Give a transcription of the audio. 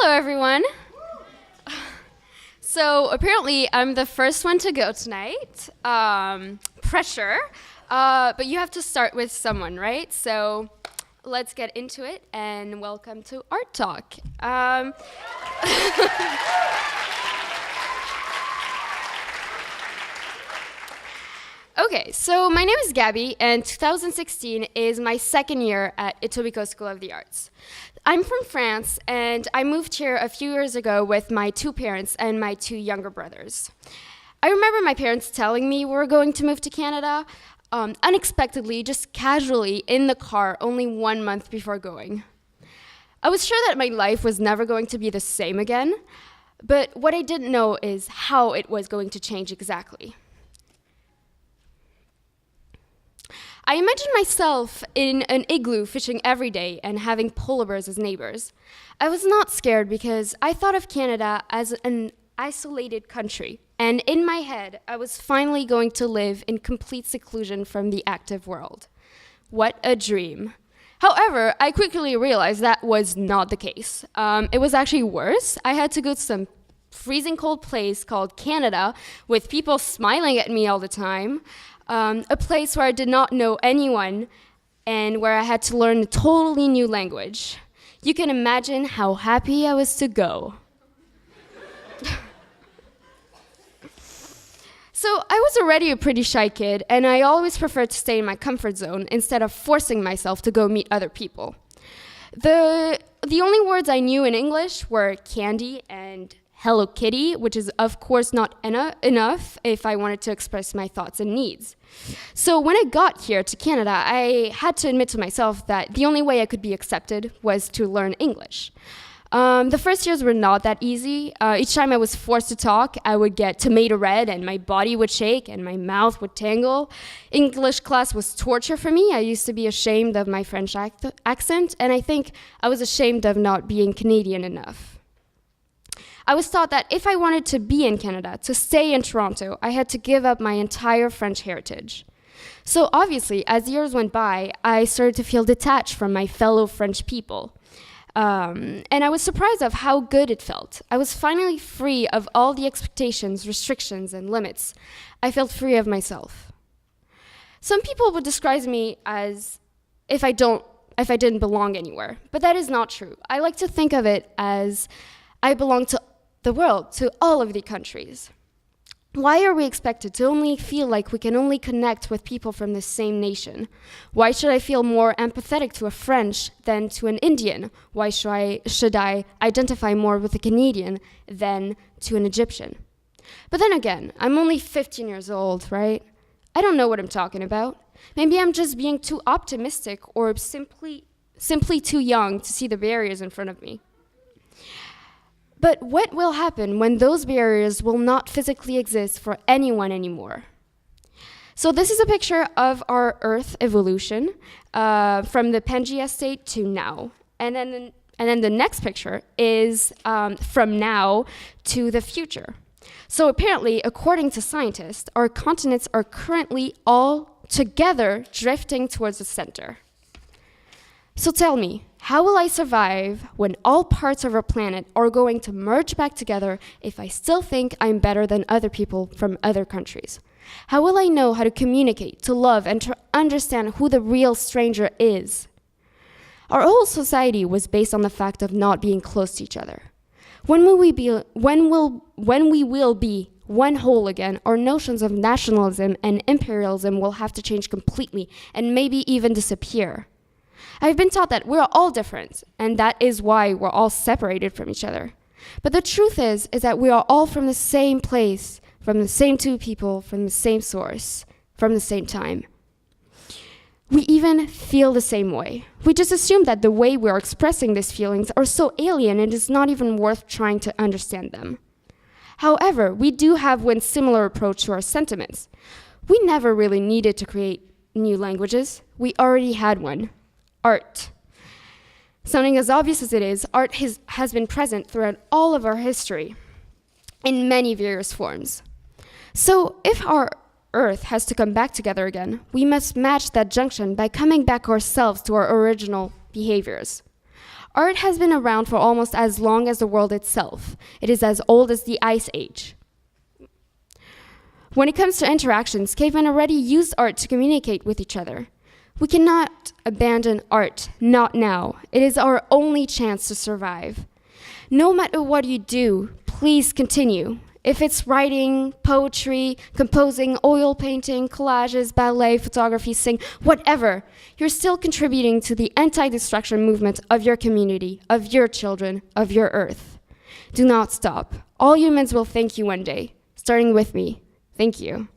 Hello, everyone. So apparently I'm the first one to go tonight. Pressure. But you have to start with someone, right? So let's get into it, and welcome to Art Talk. Okay, so my name is Gaby, and 2016 is my second year at Etobicoke School of the Arts. I'm from France, and I moved here a few years ago with my two parents and my two younger brothers. I remember my parents telling me we were going to move to Canada, unexpectedly, just casually, in the car, only 1 month before going. I was sure that my life was never going to be the same again, but what I didn't know is how it was going to change exactly. I imagined myself in an igloo fishing every day and having polar bears as neighbors. I was not scared because I thought of Canada as an isolated country, and in my head, I was finally going to live in complete seclusion from the active world. What a dream. However, I quickly realized that was not the case. It was actually worse. I had to go to some freezing cold place called Canada with people smiling at me all the time. A place where I did not know anyone and where I had to learn a totally new language. You can imagine how happy I was to go. So I was already a pretty shy kid, and I always preferred to stay in my comfort zone instead of forcing myself to go meet other people. The only words I knew in English were candy and Hello Kitty, which is of course not enough if I wanted to express my thoughts and needs. So when I got here to Canada, I had to admit to myself that the only way I could be accepted was to learn English. The first years were not that easy. Each time I was forced to talk, I would get tomato red and my body would shake and my mouth would tangle. English class was torture for me. I used to be ashamed of my French accent, and I think I was ashamed of not being Canadian enough. I was taught that if I wanted to be in Canada, to stay in Toronto, I had to give up my entire French heritage. So obviously, as years went by, I started to feel detached from my fellow French people. And I was surprised of how good it felt. I was finally free of all the expectations, restrictions, and limits. I felt free of myself. Some people would describe me as if I didn't belong anywhere, but that is not true. I like to think of it as I belong to the world, to all of the countries. Why are we expected to only feel like we can only connect with people from the same nation? Why should I feel more empathetic to a French than to an Indian? Why should I identify more with a Canadian than to an Egyptian? But then again, I'm only 15 years old, right? I don't know what I'm talking about. Maybe I'm just being too optimistic or simply too young to see the barriers in front of me. But what will happen when those barriers will not physically exist for anyone anymore? So this is a picture of our Earth evolution from the Pangea state to now. And then the next picture is from now to the future. So apparently, according to scientists, our continents are currently all together drifting towards the center. So tell me, how will I survive when all parts of our planet are going to merge back together if I still think I'm better than other people from other countries? How will I know how to communicate, to love, and to understand who the real stranger is? Our whole society was based on the fact of not being close to each other. When we will be one whole again, our notions of nationalism and imperialism will have to change completely and maybe even disappear. I've been taught that we're all different, and that is why we're all separated from each other. But the truth is that we are all from the same place, from the same two people, from the same source, from the same time. We even feel the same way. We just assume that the way we are expressing these feelings are so alien it is not even worth trying to understand them. However, we do have one similar approach to our sentiments. We never really needed to create new languages. We already had one. Art. Sounding as obvious as it is, art has been present throughout all of our history in many various forms. So if our Earth has to come back together again, we must match that junction by coming back ourselves to our original behaviors. Art has been around for almost as long as the world itself. It is as old as the Ice Age. When it comes to interactions, cavemen already used art to communicate with each other. We cannot abandon art, not now. It is our only chance to survive. No matter what you do, please continue. If it's writing, poetry, composing, oil painting, collages, ballet, photography, sing, whatever, you're still contributing to the anti-destruction movement of your community, of your children, of your earth. Do not stop. All humans will thank you one day, starting with me. Thank you.